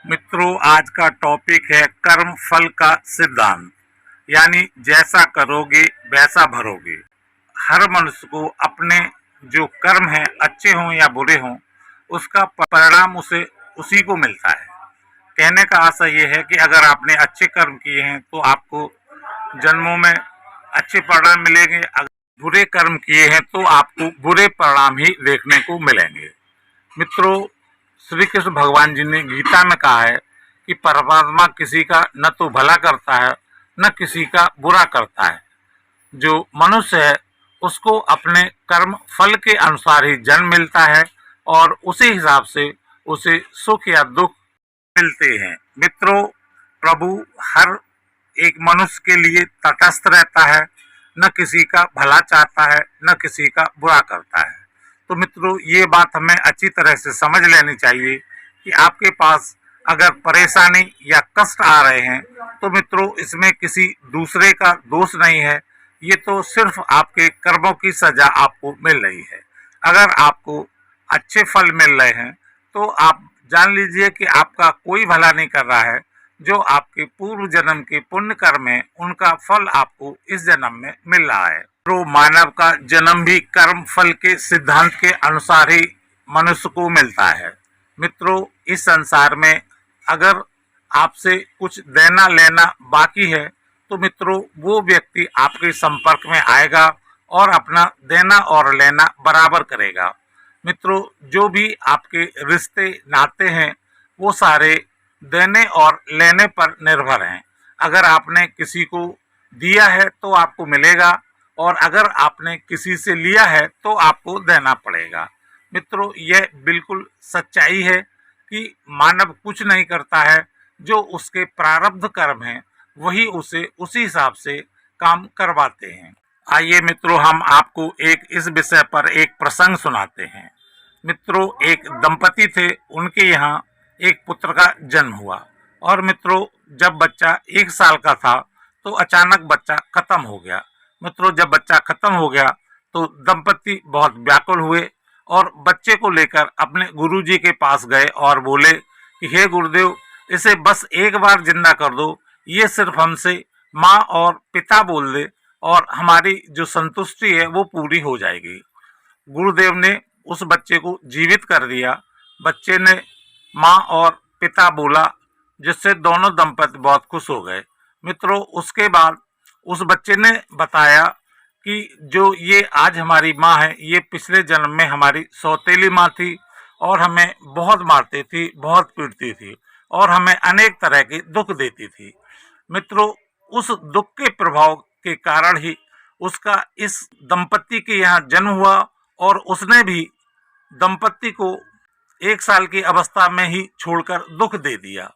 मित्रों, आज का टॉपिक है कर्म फल का सिद्धांत। यानी जैसा करोगे वैसा भरोगे। हर मनुष्य को अपने जो कर्म है, अच्छे हों या बुरे हों, उसका परिणाम उसे उसी को मिलता है। कहने का आशय ये है कि अगर आपने अच्छे कर्म किए हैं तो आपको जन्मों में अच्छे परिणाम मिलेंगे। अगर बुरे कर्म किए हैं तो आपको बुरे परिणाम ही देखने को मिलेंगे। मित्रों, श्री कृष्ण भगवान जी ने गीता में कहा है कि परमात्मा किसी का न तो भला करता है न किसी का बुरा करता है। जो मनुष्य है उसको अपने कर्म फल के अनुसार ही जन्म मिलता है और उसी हिसाब से उसे सुख या दुख मिलते हैं। मित्रों, प्रभु हर एक मनुष्य के लिए तटस्थ रहता है, न किसी का भला चाहता है न किसी का बुरा करता है। तो मित्रों, ये बात हमें अच्छी तरह से समझ लेनी चाहिए कि आपके पास अगर परेशानी या कष्ट आ रहे हैं तो मित्रों इसमें किसी दूसरे का दोष नहीं है। ये तो सिर्फ आपके कर्मों की सजा आपको मिल रही है। अगर आपको अच्छे फल मिल रहे हैं तो आप जान लीजिए कि आपका कोई भला नहीं कर रहा है। जो आपके पूर्व जन्म के पुण्य कर्म है उनका फल आपको इस जन्म में मिल रहा है। तो मानव का जन्म भी कर्म फल के सिद्धांत के अनुसार ही मनुष्य को मिलता है। मित्रों, इस संसार में अगर आपसे कुछ देना लेना बाकी है तो मित्रों वो व्यक्ति आपके संपर्क में आएगा और अपना देना और लेना बराबर करेगा। मित्रों, जो भी आपके रिश्ते नाते हैं वो सारे देने और लेने पर निर्भर हैं। अगर आपने किसी को दिया है तो आपको मिलेगा और अगर आपने किसी से लिया है तो आपको देना पड़ेगा। मित्रों, यह बिल्कुल सच्चाई है कि मानव कुछ नहीं करता है। जो उसके प्रारब्ध कर्म हैं वही उसे उसी हिसाब से काम करवाते हैं। आइए मित्रों, हम आपको इस विषय पर एक प्रसंग सुनाते हैं। मित्रों, एक दंपति थे, उनके यहाँ एक पुत्र का जन्म हुआ और मित्रों जब बच्चा 1 साल का था तो अचानक बच्चा खत्म हो गया। मित्रों, जब बच्चा खत्म हो गया तो दंपति बहुत व्याकुल हुए और बच्चे को लेकर अपने गुरुजी के पास गए और बोले कि हे गुरुदेव, इसे बस एक बार जिंदा कर दो। ये सिर्फ हमसे माँ और पिता बोल दे और हमारी जो संतुष्टि है वो पूरी हो जाएगी। गुरुदेव ने उस बच्चे को जीवित कर दिया। बच्चे ने माँ और पिता बोला, जिससे दोनों दंपति बहुत खुश हो गए। मित्रों, उसके बाद उस बच्चे ने बताया कि जो ये आज हमारी माँ है ये पिछले जन्म में हमारी सौतेली माँ थी और हमें बहुत मारती थी, बहुत पीटती थी और हमें अनेक तरह के दुख देती थी। मित्रों, उस दुख के प्रभाव के कारण ही उसका इस दंपति के यहाँ जन्म हुआ और उसने भी दंपति को 1 साल की अवस्था में ही छोड़कर दुख दे दिया।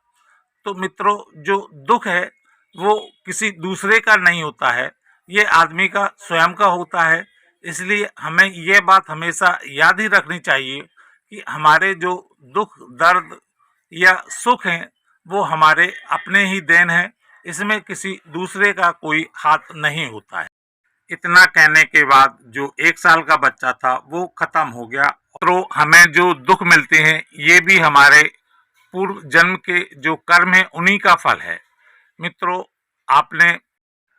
तो मित्रों, जो दुख है वो किसी दूसरे का नहीं होता है, ये आदमी का स्वयं का होता है। इसलिए हमें ये बात हमेशा याद ही रखनी चाहिए कि हमारे जो दुख दर्द या सुख हैं वो हमारे अपने ही देन है। इसमें किसी दूसरे का कोई हाथ नहीं होता है। इतना कहने के बाद जो 1 साल का बच्चा था वो खत्म हो गया। तो हमें जो दुख मिलते हैं ये भी हमारे पूर्व जन्म के जो कर्म है उन्हीं का फल है। मित्रों, आपने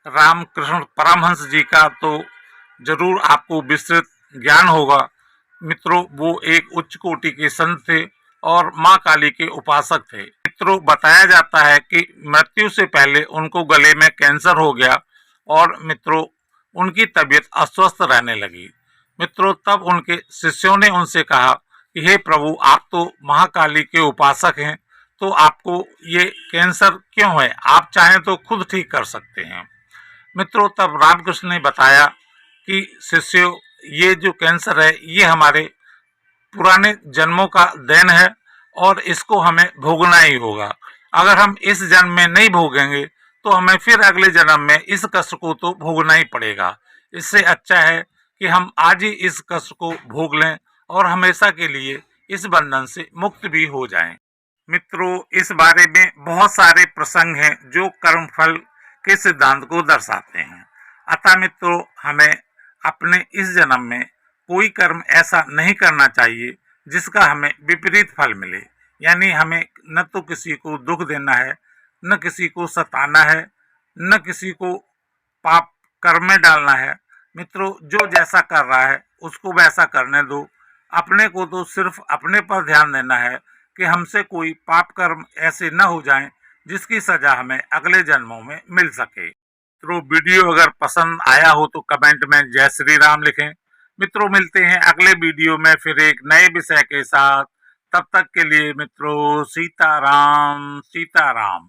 रामकृष्ण परमहंस जी का तो जरूर आपको विस्तृत ज्ञान होगा। मित्रों, वो एक उच्च कोटि के संत थे और माँ काली के उपासक थे। मित्रों, बताया जाता है कि मृत्यु से पहले उनको गले में कैंसर हो गया और मित्रों उनकी तबीयत अस्वस्थ रहने लगी। मित्रों, तब उनके शिष्यों ने उनसे कहा कि हे प्रभु, आप तो महाकाली के उपासक हैं, तो आपको ये कैंसर क्यों है? आप चाहें तो खुद ठीक कर सकते हैं। मित्रों, तब रामकृष्ण ने बताया कि शिष्यों, ये जो कैंसर है ये हमारे पुराने जन्मों का देन है और इसको हमें भोगना ही होगा। अगर हम इस जन्म में नहीं भोगेंगे तो हमें फिर अगले जन्म में इस कष्ट को तो भोगना ही पड़ेगा। इससे अच्छा है कि हम आज ही इस कष्ट को भोग लें और हमेशा के लिए इस बंधन से मुक्त भी हो जाएं। मित्रों, इस बारे में बहुत सारे प्रसंग हैं जो कर्मफल के सिद्धांत को दर्शाते हैं। अतः मित्रों, हमें अपने इस जन्म में कोई कर्म ऐसा नहीं करना चाहिए जिसका हमें विपरीत फल मिले। यानी हमें न तो किसी को दुख देना है, न किसी को सताना है, न किसी को पाप कर्म में डालना है। मित्रों, जो जैसा कर रहा है उसको वैसा करने दो। अपने को तो सिर्फ अपने पर ध्यान देना है कि हमसे कोई पाप कर्म ऐसे न हो जाएं जिसकी सजा हमें अगले जन्मों में मिल सके। मित्रों, वीडियो अगर पसंद आया हो तो कमेंट में जय श्री राम लिखें। मित्रों, मिलते हैं अगले वीडियो में फिर एक नए विषय के साथ। तब तक के लिए मित्रों, सीताराम सीताराम।